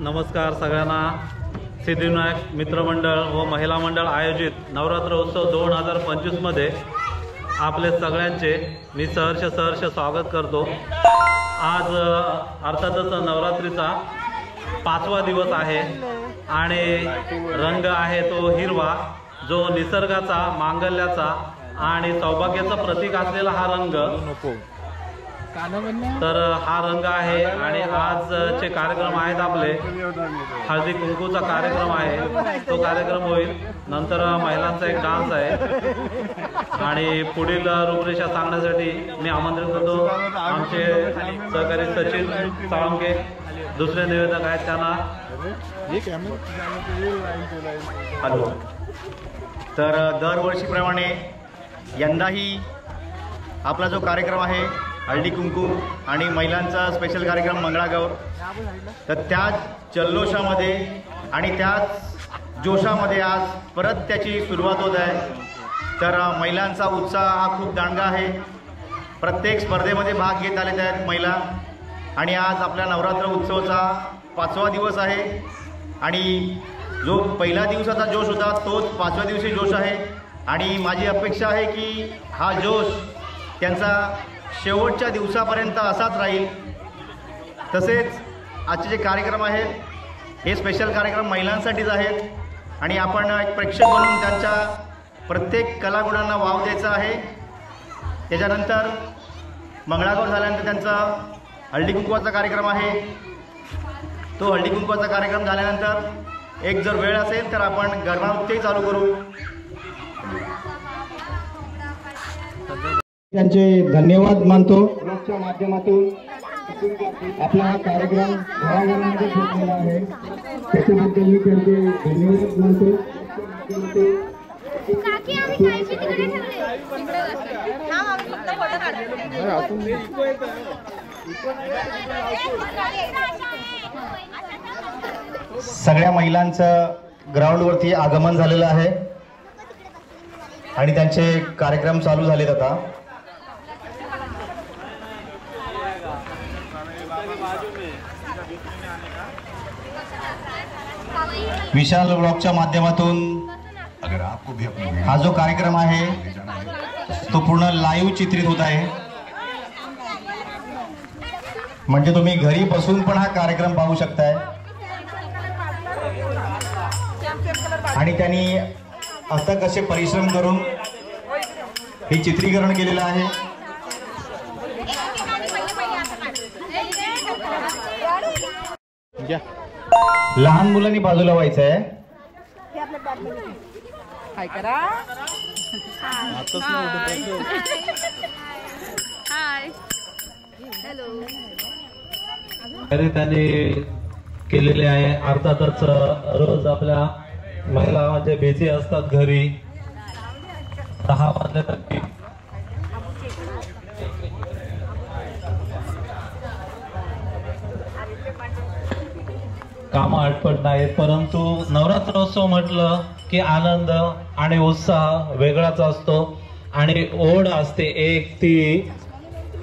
नमस्कार सगळ्यांना। सिद्धिविनायक मित्रमंडळ व महिला मंडळ आयोजित नवरात्र उत्सव 2025 मध्ये आपले सगळ्यांचे मी सहर्ष स्वागत करतो। आज अर्थातच नवरात्रीचा 5वा दिवस आहे आणि रंग आहे तो हिरवा, जो निसर्गाचा, मांगल्याचा आणि सौभाग्याचा प्रतीक असलेला हा रंग। तर हा रंग आहे आणि आजचे कार्यक्रम आहेत आपले हळदी कुंकूचा कार्यक्रम आहे, तो कार्यक्रम होईल। नंतर महिलांचा एक डान्स आहे आणि पुढील रूपरेषा सांगण्यासाठी मी आमंत्रित करतो आमचे सहकारी सचिन साळुंके। दुसरे निवेदक आहेत त्यांना हॅलो। तर दरवर्षीप्रमाणे यंदाही आपला जो कार्यक्रम आहे हळदी कुंकू आणि महिलांचा स्पेशल कार्यक्रम मंगळागौर, तर त्याच जल्लोषामध्ये आणि त्याच जोशामध्ये आज परत त्याची सुरुवात होत आहे। तर महिलांचा उत्साह हा खूप दांडगा आहे। प्रत्येक स्पर्धेमध्ये भाग घेत आलेल्या आहेत महिला आणि आज आपल्या नवरात्र उत्सवाचा 5वा दिवस आहे आणि जो पहिला दिवसाचा जोश होता तोच 5व्या दिवशी जोश आहे आणि माझी अपेक्षा आहे की हा जोश त्यांचा शेवटच्या दिवसापर्यंत असाच राहील। तसेच आजचे जे कार्यक्रम आहेत हे स्पेशल कार्यक्रम महिलांसाठीच आहेत आणि आपण एक प्रेक्षक म्हणून त्यांच्या प्रत्येक कलागुणांना वाव द्यायचा आहे। त्याच्यानंतर मंगळागौर झाल्यानंतर त्यांचा हळदी कुंकवाचा कार्यक्रम आहे। तो हळदी कुंकवाचा कार्यक्रम झाल्यानंतर एक जर वेळ असेल तर आपण गरबा चालू करू। त्यांचे धन्यवाद मानतो। ब्लॉगच्या माध्यमातून आपला हा कार्यक्रम घराघरांमध्ये घेतलेला आहे, त्याच्याबद्दल मी त्यांचे धन्यवाद मानतो। सगळ्या महिलांचं ग्राउंडवरती आगमन झालेलं आहे आणि त्यांचे कार्यक्रम चालू झालेत आता। विशाल ब्लॉगच्या माध्यमातून हा जो कार्यक्रम आहे तो पूर्ण लाईव्ह चित्रित होत आहे, म्हणजे तुम्ही घरी बसून पण हा कार्यक्रम पाहू शकताय। आणि त्यांनी आता कसे परिश्रम करून हे चित्रीकरण केलेलं आहे। लहान मुलांनी बाजूला व्हायचं आहे। त्यांनी केलेले आहे। अर्थातच रोज आपल्या महिला म्हणजे बिझी असतात घरी, 10 वाजले तरी काम आटपत नाहीत, परंतु नवरात्रोत्सव म्हटलं की आनंद आणि उत्साह वेगळाच असतो आणि ओढ असते एक ती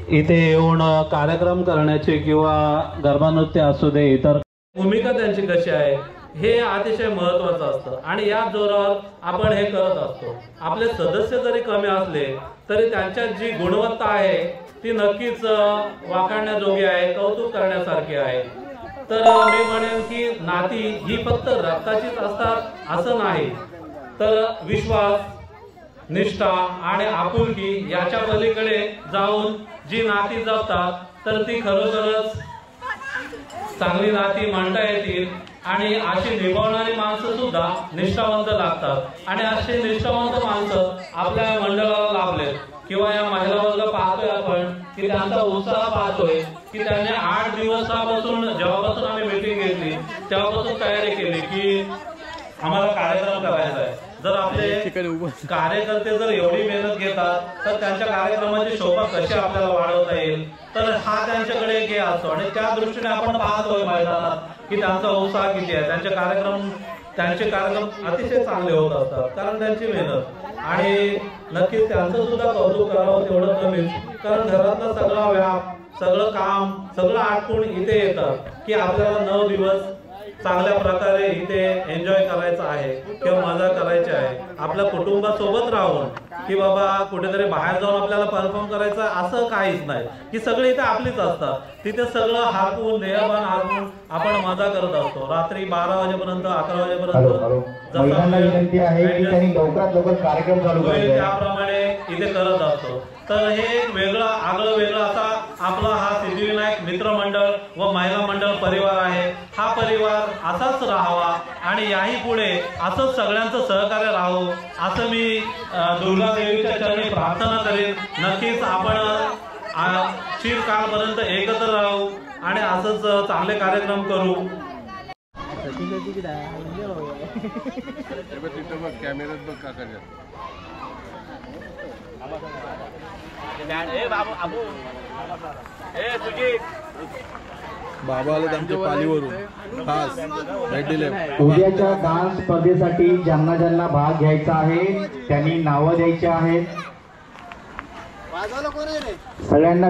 इथे येऊन कार्यक्रम करण्याची किंवा गरबा नृत्य असू दे, इतर भूमिका त्यांची कशी आहे हे अतिशय महत्त्वाचं असतं आणि या जोरावर आपण हे करत असतो। आपले सदस्य जरी कमी असले तरी त्यांच्यात जी गुणवत्ता आहे ती नक्कीच वाखाणण्याजोगी आहे, कौतुक करण्यासारखी आहे। तर मी म्हणेन की नाती ही फक्त रक्ताचीच असतात असं नाही, तर विश्वास, निष्ठा आणि आपुलकी याच्या पलीकडे जाऊन जी नाती जपतात तर ती खरोखरच चांगली नाती म्हणता येतील आणि अशी निभावणारी माणसं सुद्धा निष्ठावंत लागतात आणि अशी निष्ठावंत माणसं आपल्या मंडळाला लाभलेत किंवा या महिला वर्ग पाहतोय आपण की त्यांचा उत्साह पाहतोय की त्यांनी 8 दिवसापासून जेव्हापासून आम्ही मीटिंग घेतली तेव्हापासून तयारी केली की आम्हाला कार्यक्रम करायचा आहे। जर आपले कार्यकर्ते जर एवढी मेहनत घेतात तर त्यांच्या कार्यक्रमाची शोभा कशी आपल्याला वाढवता येईल, तर हा त्यांच्याकडे एक हे असतो आणि त्या दृष्टीने आपण पाहतोय मैदानात की त्यांचा उत्साह किती आहे। त्यांचे कार्यक्रम अतिशय चांगले होत असतात कारण त्यांची मेहनत आणि नक्कीच त्यांचं सुद्धा कौतुक करावं तेवढं कमी, कारण घरातला सगळा व्याप, सगळं काम, सगळं आटपून इथे येतात की आपल्याला 9 दिवस चांगल्या प्रकारे इथे एन्जॉय करायचं आहे किंवा मजा करायची आहे, आपल्या कुटुंबासोबत राहून की बाबा कुठेतरी बाहेर जाऊन आपल्याला परफॉर्म करायचं असं काहीच नाही की सगळे इथे आपलीच असतात. तिथे सगळं हाकून देहभान हाकून आपण मजा करत असतो. रात्री 12 वाजेपर्यंत 11 वाजेपर्यंत महिलांना विनंती आहे की त्यांनी लवकरात लवकर कार्यक्रम चालू करायचा, त्याप्रमाणे इथे करत असतो. तर हे एक वेगळं आगळं वेगळं असा आपला हा सिद्धिविनायक मित्रमंडळ व महिला मंडळ परिवार आहे. हा परिवार असाच राहावा आणि याही पुढे असंच सगळ्यांचं सहकार्य राहावं असं मी दुर्गा देवीच्या चरणी प्रार्थना करेन. नक्कीच आपण चिरकालपर्यंत एकत्र राहू आणि असंच चांगले कार्यक्रम करू. कॅमेऱ्यात बघ का करतात. बाबा आले आमच्या पालीवरून खास भेट दिले. उद्याच्या डान्स स्पर्धेसाठी ज्यांना ज्यांना भाग घ्यायचा आहे त्यांनी नावं द्यायची आहेत. सगळ्यांना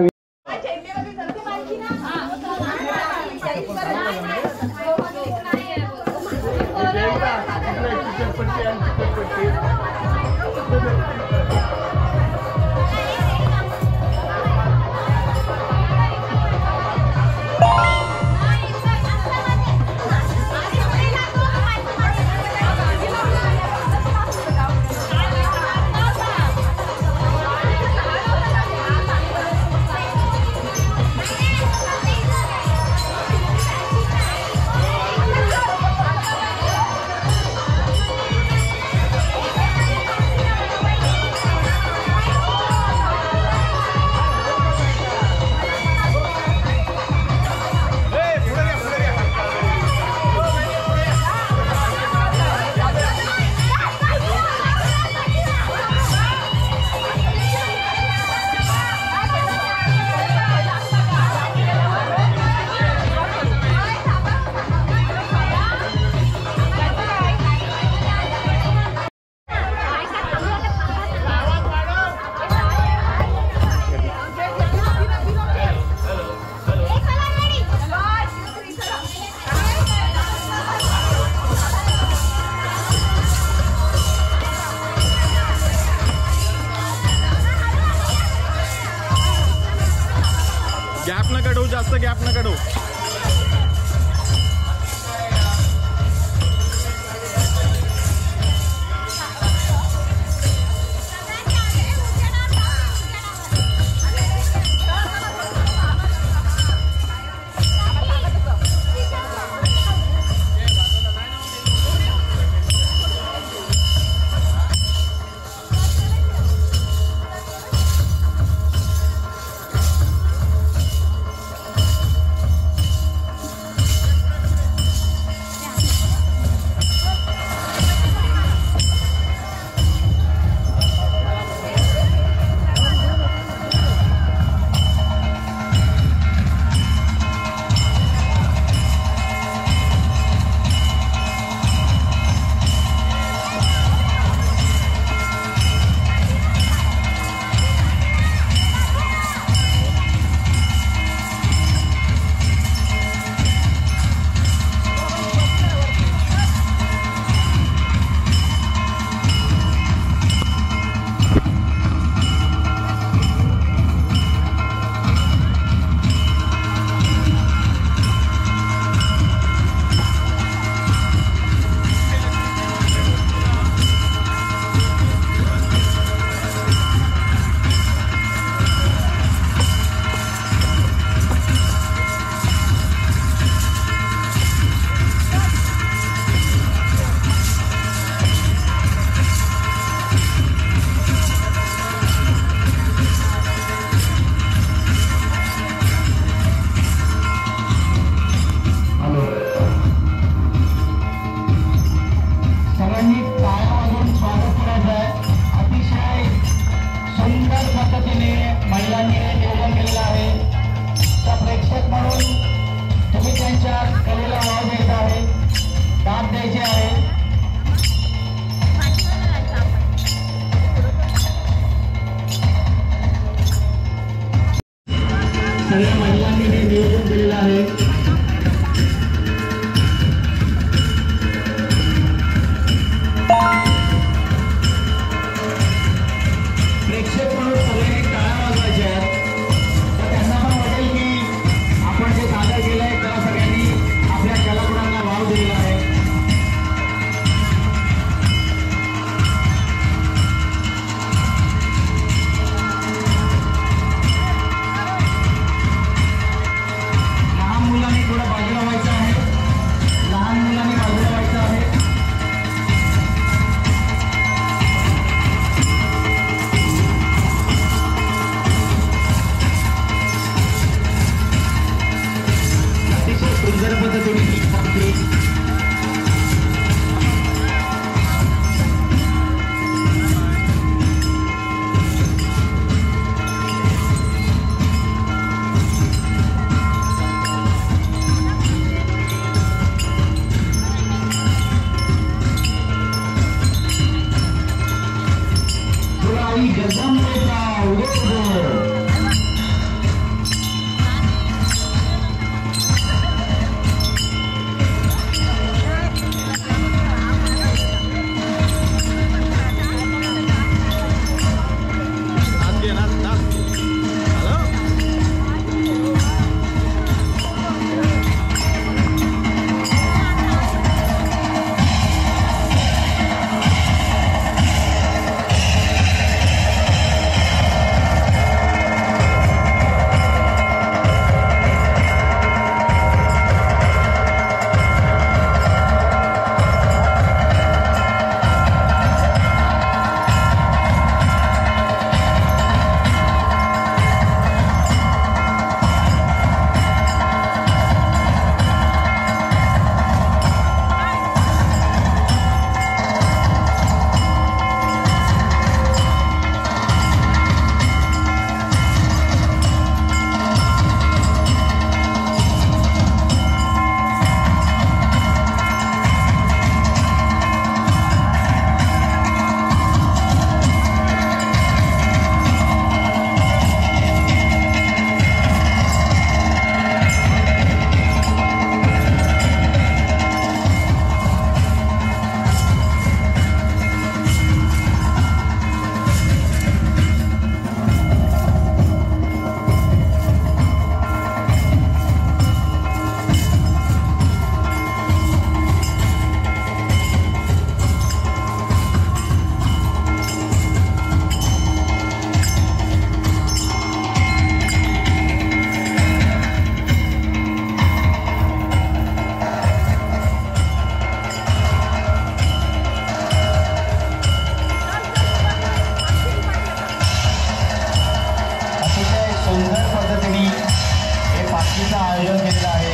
आयोजन केलेलं आहे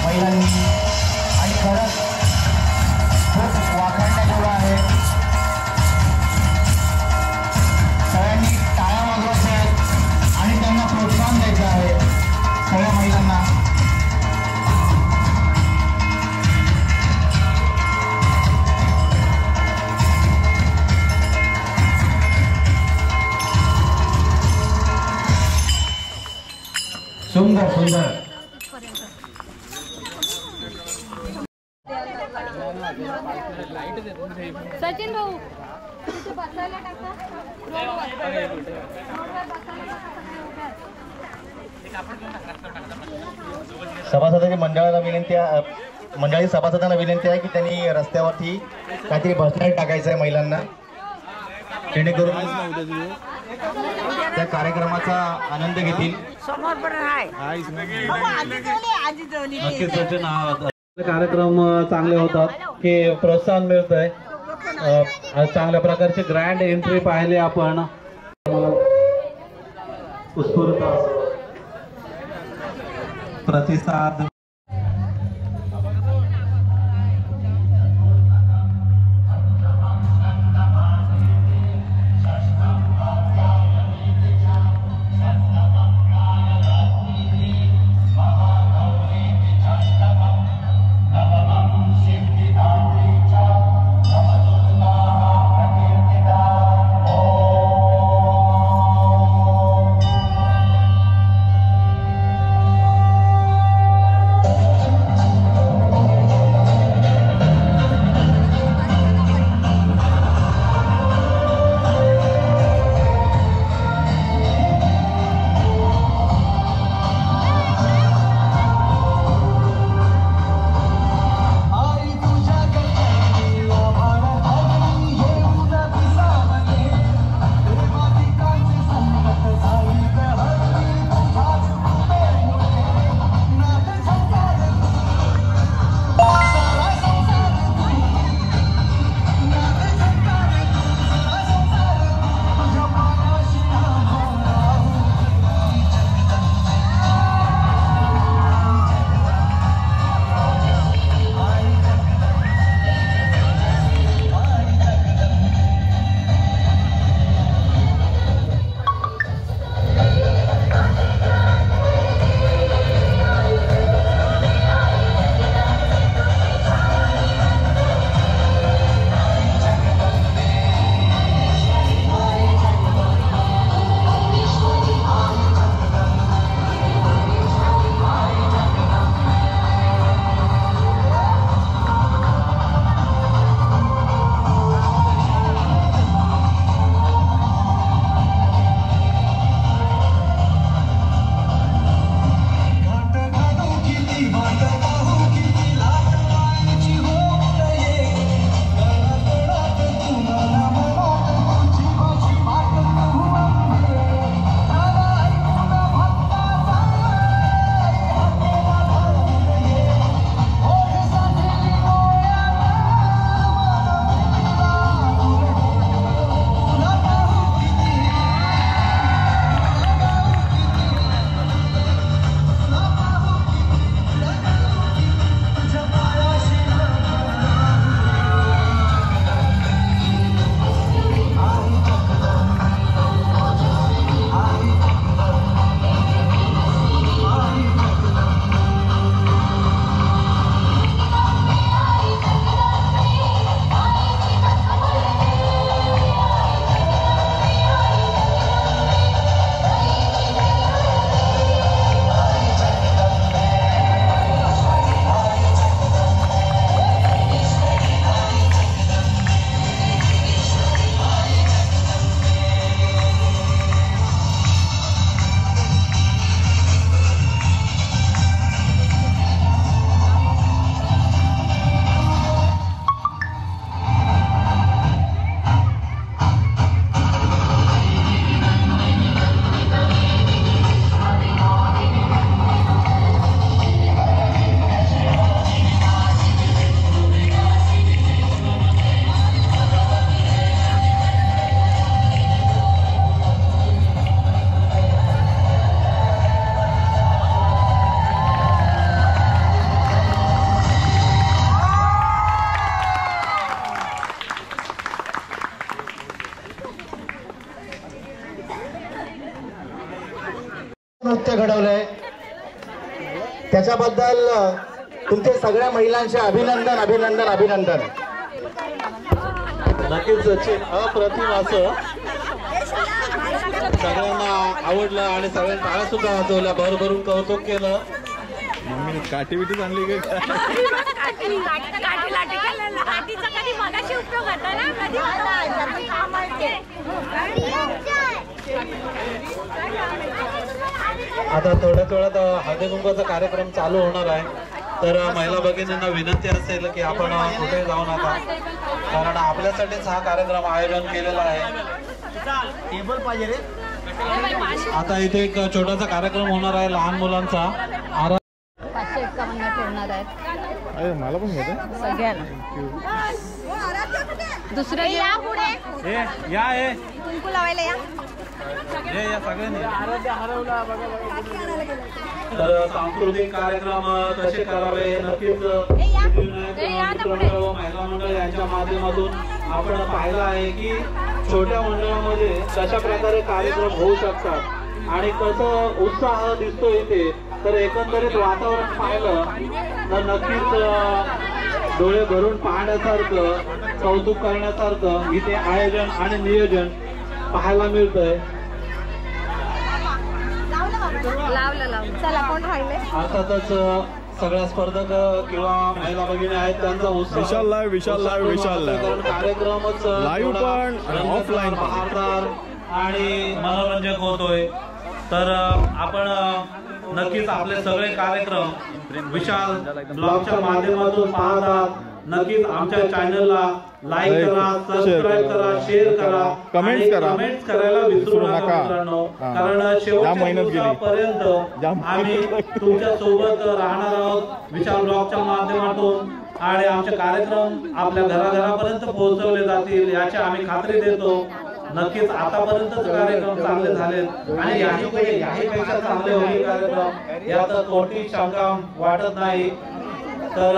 महिलांनी आणि खरंच खूप वाखाणण्याजोगं आहे. सगळ्यांनी टाळ्या वाजवायच्या आहेत आणि त्यांना प्रोत्साहन द्यायचं आहे सगळ्या महिलांना. सुंदर सुंदर सचिन भाऊ तिथे बसायला टाका. सभासदांची मंडळी सभासदांना विनंती आहे की त्यांनी रस्त्यावरती काहीतरी बसण्यात टाकायचं आहे महिलांना, जेणेकरून त्या कार्यक्रमाचा आनंद घेतील. नक्कीच सचिन, कार्यक्रम चांगले होतात की प्रोत्साहन मिळतंय. चांगल्या प्रकारचे ग्रँड एंट्री पाहिले आपण. उत्स्फूर्त प्रतिसाद नृत्य घडवलंय त्याच्याबद्दल तुमचे सगळ्या महिलांचे अभिनंदन अभिनंदन अभिनंदन. नक्कीच सचिन अप्रतिम असं सगळ्यांना आवडलं आणि सगळ्यांना टाळ्या सुद्धा वाजवल्या, भरभरून कौतुक केलं. मम्मीने काठी बिटीच आणली का? आता थोड्या वेळात हळदी कुंकवाचा कार्यक्रम चालू होणार आहे. तर महिला भगिनींना विनंती असेल की आपण कुठे जाऊ नका, कारण आपल्यासाठीच हा कार्यक्रम आयोजन केलेला आहे. टेबल पाहिजे रे. आता इथे एक छोटासा कार्यक्रम होणार आहे लहान मुलांचा. 551 ठेवणार आहेत अरे मला पण घ्यायचं सगळ्यांना. दुसरं या पुढे या कुंकू लावायला या. सगळ्यांनी. तर सांस्कृतिक कार्यक्रम कसे करावे नक्कीच महिला मंडळ यांच्या माध्यमातून आपण पाहिलं आहे की छोट्या मंडळामध्ये कशा प्रकारे कार्यक्रम होऊ शकतात आणि कसं उत्साह दिसतो इथे. तर एकंदरीत वातावरण पाहिलं तर नक्कीच डोळे भरून पाहण्यासारखं कौतुक करण्यासारखं इथे आयोजन आणि नियोजन पाहायला मिळतंय. चला कोण राहिले. अर्थातच सगळ्या स्पर्धक किंवा महिला भगिनी आहेत त्यांचा विशाल लाईव्ह कार्यक्रमच लाईव्ह पण ऑफलाईन बहारदार आणि मनोरंजक होतोय. तर आपण नक्कीच आपले सगळे कार्यक्रम विशाल ब्लॉगच्या माध्यमातून पाहतात. नक्कीच आमच्या चॅनलला लाईक करा, सबस्क्राईब करा, शेअर करा, कमेंट्स करायला विसरू नका मित्रांनो. कारण शेवटच्या दिवसापर्यंत आम्ही तुमच्या सोबत राहणार आहोत विशाल ब्लॉगच्या माध्यमातून आणि आमचे कार्यक्रम आपल्या घराघरापर्यंत पोहोचवले जातील याची आम्ही खात्री देतो. नक्कीच आतापर्यंतच कार्यक्रम चांगले झालेत आणि याहीपेक्षा चांगले होईल कार्यक्रम यात कोणती शंका वाटत नाही. तर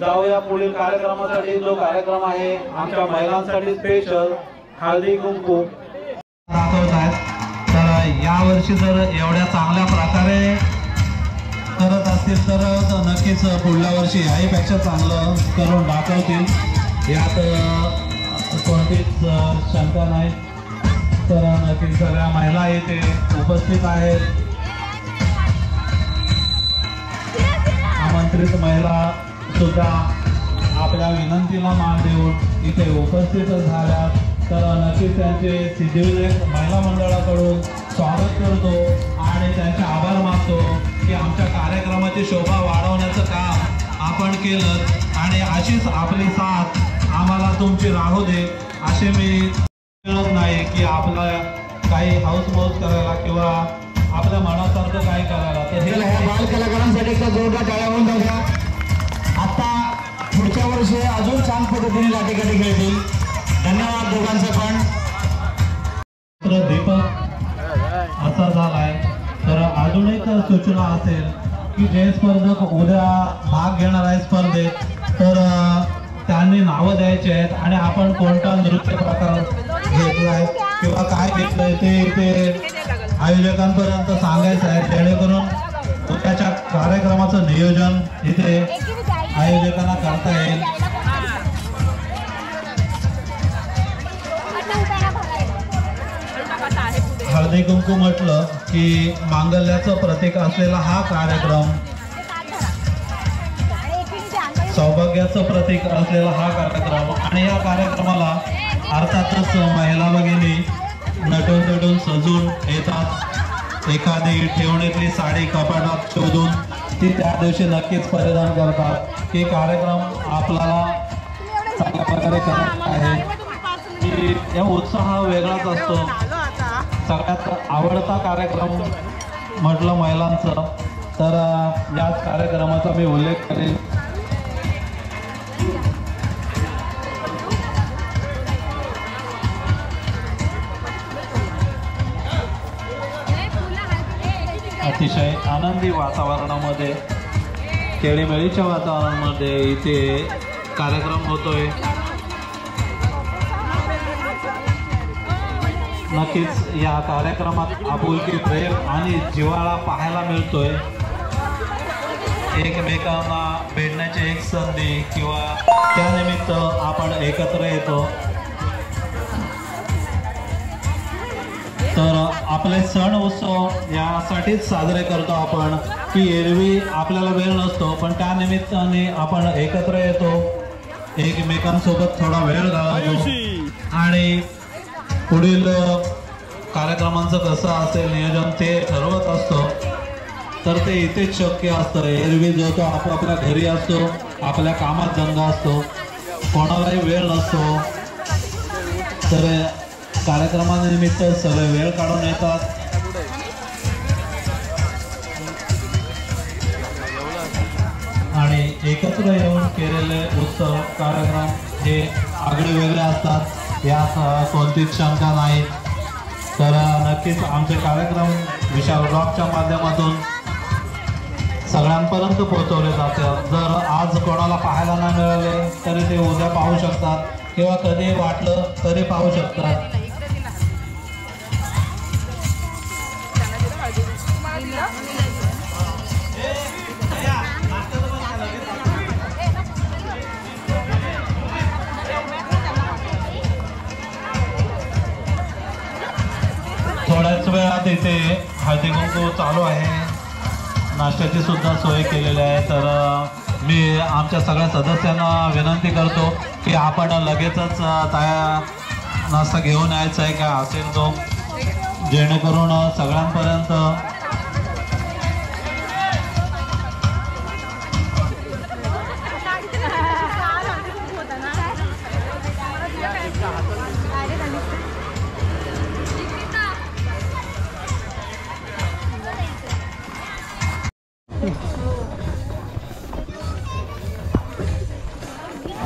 जाऊया पुढील कार्यक्रमासाठी. जो कार्यक्रम आहे आमच्या महिलांसाठी स्पेशल हळदी कुंकू दाखवत आहेत. तर यावर्षी जर एवढ्या चांगल्या प्रकारे करत असतील तर नक्कीच पुढल्या वर्षी याहीपेक्षा चांगलं करून दाखवतील यात कोणतीच शंका नाही. तर नक्कीच सगळ्या महिला इथे उपस्थित आहेत. आमंत्रित महिला सुद्धा आपल्या विनंतीला मान देऊन इथे उपस्थित झाल्या. तर नक्कीच त्यांचे सिद्धिविनायक महिला मंडळाकडून स्वागत करतो आणि त्यांचे आभार मानतो की आमच्या कार्यक्रमाची शोभा वाढवण्याचं काम आपण केलं आणि अशीच आपली साथ आम्हाला तुमची राहू दे. असे मी म्हणत नाही की आपला काही हाऊस मौज करायला किंवा आपल्या मनासारखं काय करायला. तर हे बाल कलाकारांसाठी एकदा जोरदार टाळ्या होऊन जाऊ द्या. आता पुढच्या वर्षी अजून छान पद्धतीने लाठीकाठी खेळतील. धन्यवाद दोघांचं पण. दीपक असा झालाय. तर अजून एक सूचना असेल की जे स्पर्धक उद्या भाग घेणार आहे स्पर्धेत तर त्यांनी नावं द्यायची आहेत आणि आपण कोणता नृत्य प्रकार घेतलाय किंवा काय घेतलंय ते आयोजकांपर्यंत सांगायचं आहे, जेणेकरून उद्याच्या कार्यक्रमाचं नियोजन इथे आयोजकांना करता येईल. हळदी कुंकू म्हटलं की मांगल्याचं प्रतीक असलेला हा कार्यक्रम, सौभाग्याचं प्रतीक असलेला हा कार्यक्रम आणि या कार्यक्रमाला अर्थातच महिला भगिनी नटून नटून सजून येतात. एखादी ठेवणीतली साडी कपाटात शोधून ती त्या दिवशी नक्कीच परिधान करतात. हे कार्यक्रम आपल्याला चांगल्या प्रकारे करत आहे की या उत्साह वेगळाच असतो. सगळ्यात आवडता कार्यक्रम म्हटलं महिलांचं तर याच कार्यक्रमाचा मी उल्लेख करेन. अतिशय आनंदी वातावरणामध्ये, खेळीमेळीच्या वातावरणामध्ये इथे कार्यक्रम होतोय. नक्कीच या कार्यक्रमात आपुलकी प्रेम आणि जिव्हाळा पाहायला मिळतोय. एकमेकांना भेटण्याची एक संधी किंवा त्यानिमित्त आपण एकत्र येतो. तर आपले सण उत्सव यासाठीच साजरे करतो आपण की एरवी आपल्याला वेळ नसतो, पण त्या निमित्ताने आपण एकत्र येतो, एकमेकांसोबत थोडा वेळ घालवतो आणि पुढील कार्यक्रमांचं कसं असेल नियोजन ते ठरवत असतो. तर ते इथेच शक्य असतं. एरवी जो तो आपापल्या घरी असतो, आपल्या कामात दंग असतो, कोणालाही वेळ नसतो. तर कार्यक्रमानिमित्त सगळे वेळ काढून येतात. आणि एकत्र येऊन केलेले उत्सव कार्यक्रम हे आगळे वेगळे असतात, यात कोणतीच शंका नाही. तर नक्कीच आमचे कार्यक्रम विशाल ब्लॉगच्या माध्यमातून सगळ्यांपर्यंत पोहोचवले जातात. जर आज कोणाला पाहायला नाही मिळाले तरी ते उद्या पाहू शकतात किंवा कधी वाटलं तरी पाहू शकतात. थोड्याच वेळात इथे हळदी कुंकू चालू आहे. नाश्त्याची सुद्धा सोय केलेली आहे. तर मी आमच्या सगळ्या सदस्यांना विनंती करतो की आपण लगेचच नाश्ता घेऊन यायचा आहे काय असेल तो, जेणेकरून सगळ्यांपर्यंत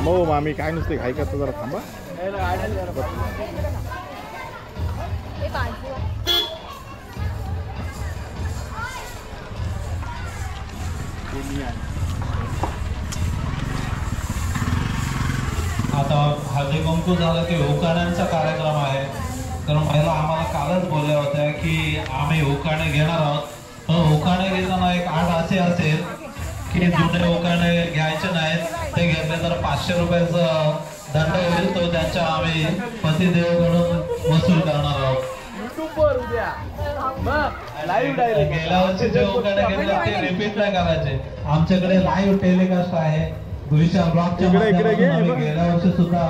हो मामी काय नुसते घाई करतो, जरा थांबा. आता हळदी कुंकू झालं की उखाण्यांचा कार्यक्रम आहे. तर महिला आम्हाला कालच बोलल्या होत्या की आम्ही उखाणे घेणार आहोत, पण उखाणे घेताना एक आठ असे असेल की जुने उखाणे घ्यायचे नाहीत, ते घेतले तर 500 रुपयाचा दंड होईल, तो त्यांच्या आम्ही पतिदेवकडून वसूल करणार आहोत. गेल्या वर्षी जे उखाणे घेतले ते रिपीट नाही करायचे. आमच्याकडे लाईव्ह टेलिकास्ट आहे विशाल ब्लॉगच्या माध्यमातून. आम्ही गेल्या वर्षी सुद्धा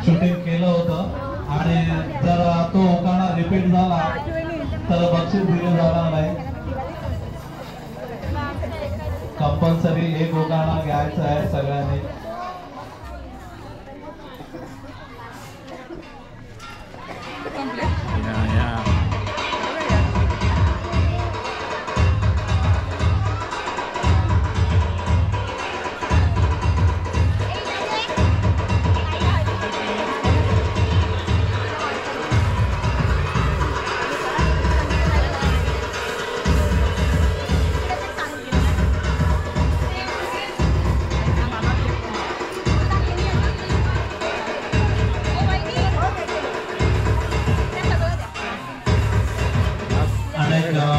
शूटिंग केलं होतं आणि जर तो उखाणा रिपीट झाला तर बक्षीस दिलं जाणार नाही. कंपल्सरी एक उखाणा घ्यायचा आहे सगळ्यांनी.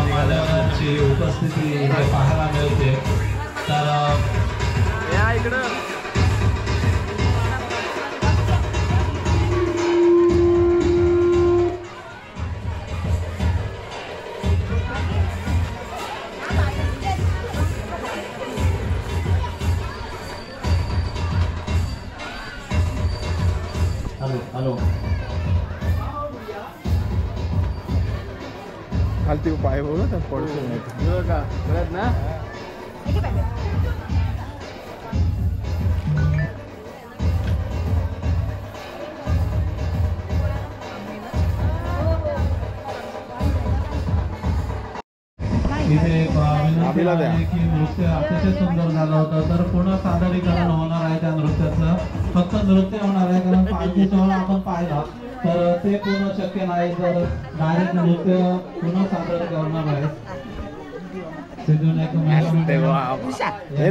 मान्यवरांची उपस्थिती इथे पाहायला मिळते. तर या इकडं हॅलो खालती पाय बघ ना पडतो नाही का कळत ना. इथे विनंती आहे की नृत्य अतिशय सुंदर झालं होतं. तर पुन्हा सादरीकरण होणार आहे त्या नृत्याचं. फक्त नृत्य होणार आहे कारण पालखी सोहळा आपण पाहिला तर ते पूर्ण शक्य नाही. तर डायरेक्ट नृत्य पुन्हा सादर करणार आहे.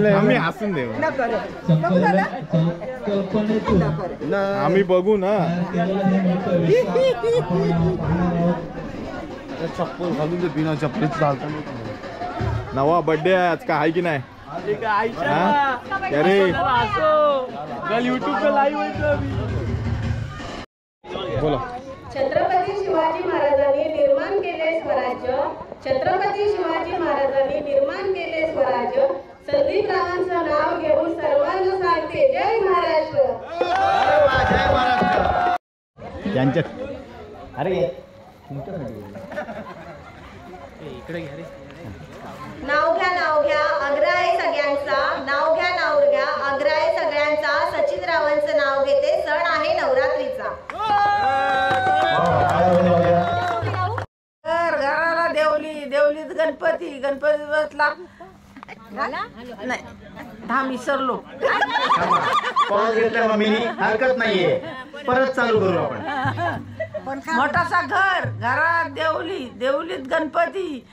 आम्ही हसून देऊ आम्ही बघू ना चप्पल घालून दे बिना चप्पलीच चालतं नवा बर्थडे आहे आज का आहे की नाही अरे यूट्यूब पे लाईव्ह बोला छत्रपती शिवाजी महाराजांनी निर्माण केले स्वराज्य छत्रपती शिवाजी महाराजांनी निर्माण केले स्वराज्य संदीपरावांचं नाव घेऊन सर्वांना सांगते जय महाराष्ट्र जय महाराष्ट्र यांच्या अरे नाव घ्या आग्रह आहे सगळ्यांचा नाव घ्या आग्रह आहे सगळ्यांचा सचिनरावांचं नाव घेते सण आहे नवरात्रीचा घराला देवलीत गणपती बसला नाही धाम विसरलो पॉज घेतला मम्मीनी हरकत नाहीये परत चालू करू आपण मोठासा घरात देवलीत गणपती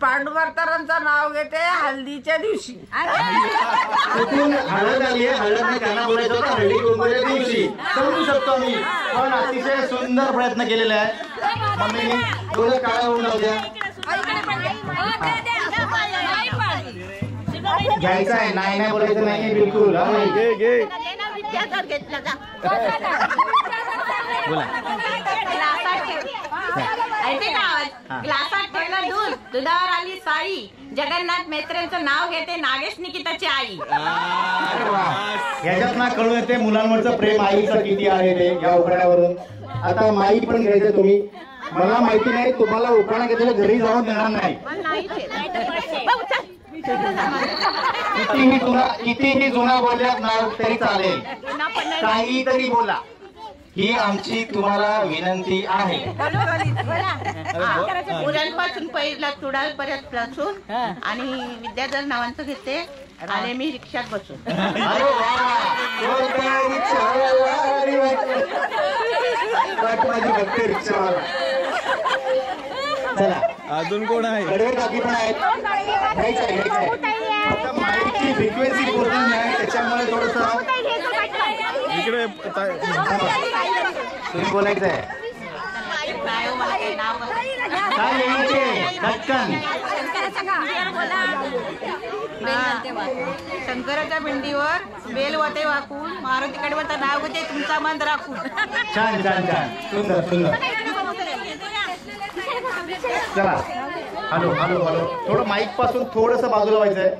पांडुरकरांचं नाव घेते हल्दीच्या दिवशी हळद आली आहे हळद त्यांना बोलायचं होतं हळदी कुंकूच्या दिवशी समजू शकतो मी पण अतिशय सुंदर प्रयत्न केलेला आहे मम्मीने थोडं काळा होऊन जाऊ द्या घ्यायचं आहे नाही बोलायचं नाही बिलकुल घे बोला ग्लासात ठेवलं दूध दुधावर आली साळी जगन्नाथ मेत्रेंचं नाव घेते नागेश निकिताची आई याच्यात ना कळून येते मुलांवरचं प्रेम आईचं किती आहे ते या उखाण्यावरून आता माई पण घ्यायचं तुम्ही मला माहिती नाही तुम्हाला उखाणा घेतलेलं घरी जाऊन देणार नाही कितीही जुना बोलल्यात ना तरी चालेल काहीतरी बोला ही आमची तुम्हाला विनंती आहे मुलांपासून पहिला तुडाळपर्यंत पासून आणि विद्याधर नावांचं घेते आणि मी रिक्षात बसून चला अजून कोण आहे कडवे काकी पण आहेत माईकची फ्रिक्वेन्सी बोलत नाही त्याच्यामुळे थोडस इकडे तुम्ही बोलायचं आहे काय लिहायचे पटकन शंकराच्या भिंडीवर बेल वते वाकून मारुतीकडे वता नाव घेते तुमचा मन राखून छान सुंदर चला हॅलो थोडं माईक पासून थोडस बाजूला व्हायचंय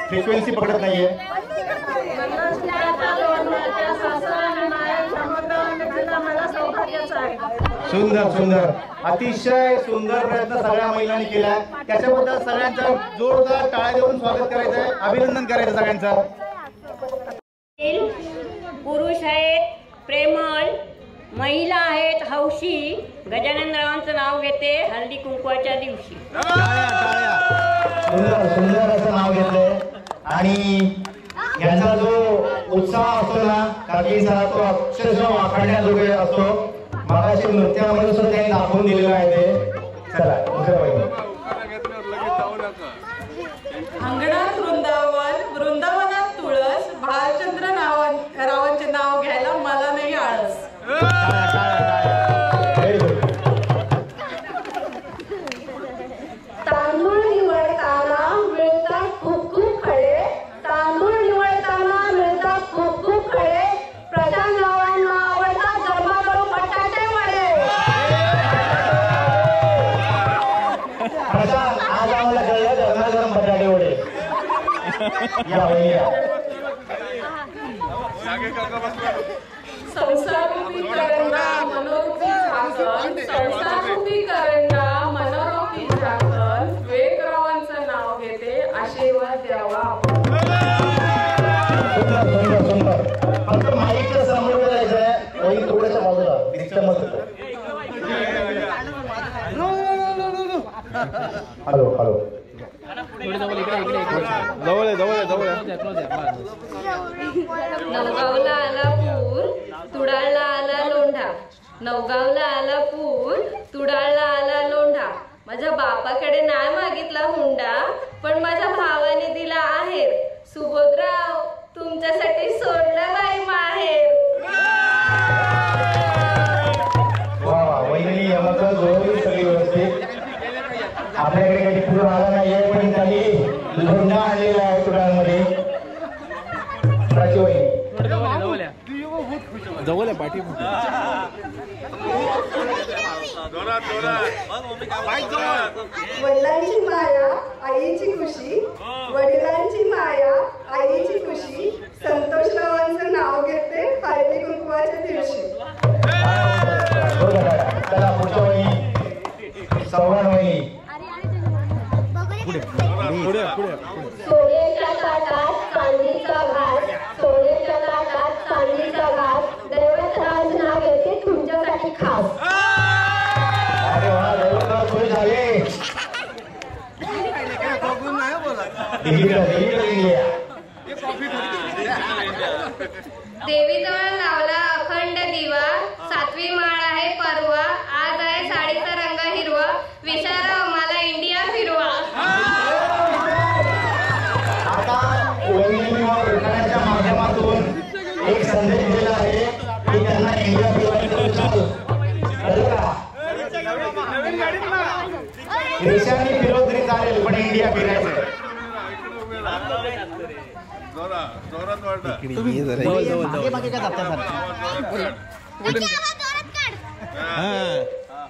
फ्रिक्वेन्सी पकडत नाहीये सुंदर अतिशय सुंदर प्रयत्न सगळ्या महिलांनी केलाय त्याच्याबद्दल सगळ्यांचं जोरदार टाळ्या देऊन स्वागत करायचंय अभिनंदन करायचं सगळ्यांचं पुरुष आहेत प्रेमळ महिला आहेत हौशी गजाननरावांचं नाव घेते हळदी कुंकवाच्या दिवशी सुंदर असं नाव घेतलंय आणि यांचा जो उत्साह असतो ना काकीचा तो अक्षरशः वाखाणण्याजोगे असतो मगाशी नृत्यामध्ये सुद्धा त्यांनी दाखवून दिलेलं आहे ते चला दुसरं पाहिजे अंगणात वृंदावनात तुळस भालचंद्र रावांचे नाव घ्यायला मला नाही आळस तांदूळ निवडताना मिळतात खूप खडे तांदूळ निवडताना मिळतात खूप खडे प्रशांत रावांना आवडतात जमा करून बटाटे वडे प्रशांत आज आम्हाला कळलं गरम बटाटे वडे संसारूपी करंडा मनोरूपी झाकण वेगरावांचं नाव घेते आशीर्वाद द्यावा सुंदर फक्त माईकचं समोर करायचंय वही थोड्याशा बाजूला डिस्टर्बन्स होतं हॅलो जवळ नवगावला आला पूर तुडाळला आला लोंढा नवगावला आला पूर तुडाळला आला लोंढा माझ्या बापाकडे नाही मागितला हुंडा पण माझ्या भावाने दिला आहेर. सुबोधराव, तुमच्यासाठी सोडलं बाई माहेर. वा वा, वहिनी यमक जोडी सगळी व्यवस्थित. आपल्याकडे काही पूर आला नाहीये, पण त्यांनी लोंढा आणलेला आहे कुडाळमध्ये. जवळ आहे पाठी. वडिलांची माया आईची खुशी, वडिलांची माया आईची खुशी. संतोषरावांचं नाव घेते हळदी कुंकवाच्या दिवशी. चला पुढच्या वहिनी, सौवान वहिनी. सोन्याच्या ताटात चांदीचा घास, सोन्याच्या ताटात चांदीचा घास. दैवतराज नाव घेते तुमच्यासाठी खास. अरे वा, दैवतराव खुश झाले. देवीजवळ लावला अखंड दिवा, 7वी माळ आहे परवा. आज आहे साडीचा रंग हिरवा, विचारा मला इंडिया फिरवा. आता वहिनी उखाण्याच्या माध्यमातून एक संदेश दिला आहे की त्यांना इंडिया देशांनी फिरव तरी चालेल, पण इंडिया फिरायचं.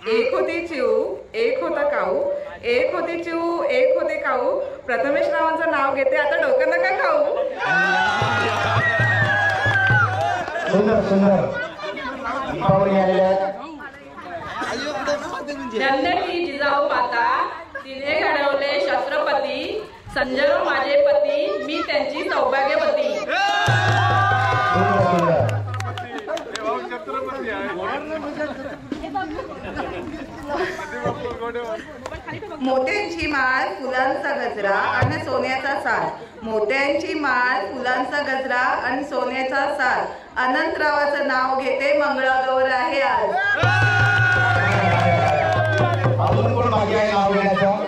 एक होती चिऊ, एक होता काऊ. एक होती चिऊ, एक होते काऊ. प्रथमेश रावांचं नाव घेते, आता डोकं नका खाऊ. सुंदर सुंदर दीपावली आलेल्या आहेत. नंदनी जिजाऊ माता, तिने घडवले छत्रपती. संजय माझे पती, मी त्यांची सौभाग्यवती. मोत्यांची माळ फुलांचा गजरा आणि सोन्याचा सार. मोत्यांची माळ फुलांचा गजरा आणि सोन्याचा सार. अनंतरावाचं नाव घेते, मंगळागौर आहे आज. अजून कोण बाकी आहे नाव घेण्याचं?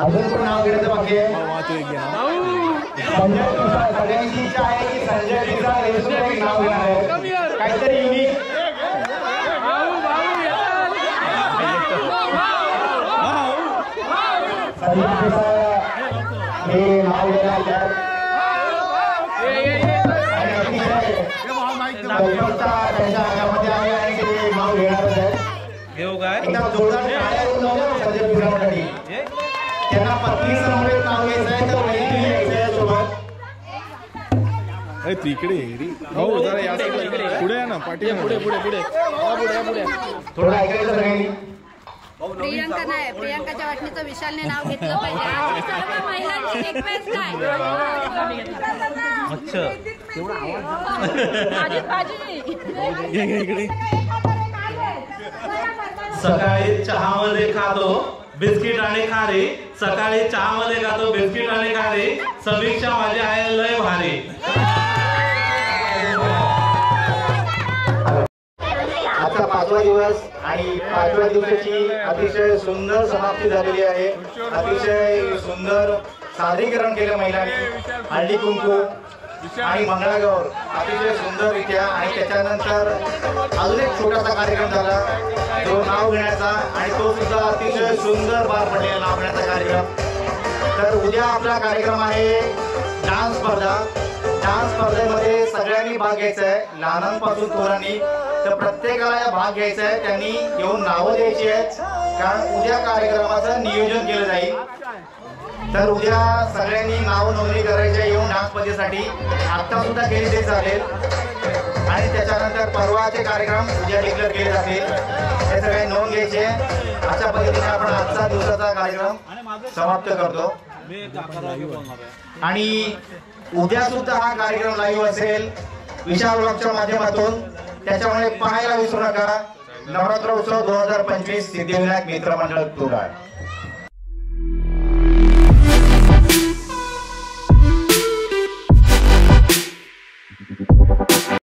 अजून कोण नाव घेण्याचं बाकी आहे? संजय पिसाळ. सगळ्यांची इच्छा आहे की संजय पिसाळ हे सुद्धा एक नाव घेणार आहे, काहीतरी युनिक. संजय पिसाळ हे नाव घेणार आहेत. आणि अतिशय तत्परता त्यांच्या अंगामध्ये आहे आणि ते नाव घेणारच आहेत. एकदा जोरदार टाळ्या होऊन जाऊ द्या संजय पिसाळसाठी. त्यांना पत्नी समवेत नाव घ्यायचं आहे, तर वहिनी घ्यायचं आहे सोबत. तिकडे हो जरा या पुढे या ना, पाठी पुढे पुढे पुढे पुढे. थोडं ऐकायचं सगळ्यांनी. प्रियंका नाही, प्रियंकाच्या वाटणीचं विशालने नाव घेतलं पाहिजे. सर्व महिलांची रिक्वेस्ट आहे. सकाळी चहामध्ये खातो बिस्किट आणि खारी. सकाळी चहामध्ये खातो बिस्किट आणि खारी. समीक्षा माझी आहे लय भारी. आजचा 5वा दिवस आणि 5व्या दिवसाची अतिशय सुंदर समाप्ती झालेली आहे. अतिशय सुंदर सादरीकरण केलं महिलांनी. हळदी कुंकू आणि मंगळागौर अतिशय सुंदररित्या. आणि त्याच्यानंतर अजून एक छोटासा कार्यक्रम झाला तो नाव घेण्याचा, आणि तो सुद्धा अतिशय सुंदर पार पडलेला नाव घेण्याचा कार्यक्रम. तर उद्या आपला कार्यक्रम आहे डान्स स्पर्धा. डान्स स्पर्धेमध्ये सगळ्यांनी भाग घ्यायचा आहे, लहानांपासून थोरांनी. तर प्रत्येकाला या भाग घ्यायचा आहे, त्यांनी येऊन नावं द्यायची आहेत, कारण उद्या कार्यक्रमाचं नियोजन केलं जाईल. तर उद्या सगळ्यांनी नाव नोंदणी करायची आहे येऊन डान्स स्पर्धेसाठी. आत्ता सुद्धा केली ते चालेल, आणि त्याच्यानंतर परवाचे कार्यक्रम उद्या डिक्लेअर केले जातील. हे सगळे नोंद घ्यायचे. अशा पद्धतीने आपण आजचा दिवसाचा कार्यक्रम समाप्त करतो. आणि उद्या सुद्धा हा कार्यक्रम लाईव्ह असेल विशाल ब्लॉगच्या माध्यमातून. त्याच्यामुळे पाहायला विसरू नका. नवरात्र उत्सव 2025 सिद्धिविनायक मित्रमंडळ कुडाळ.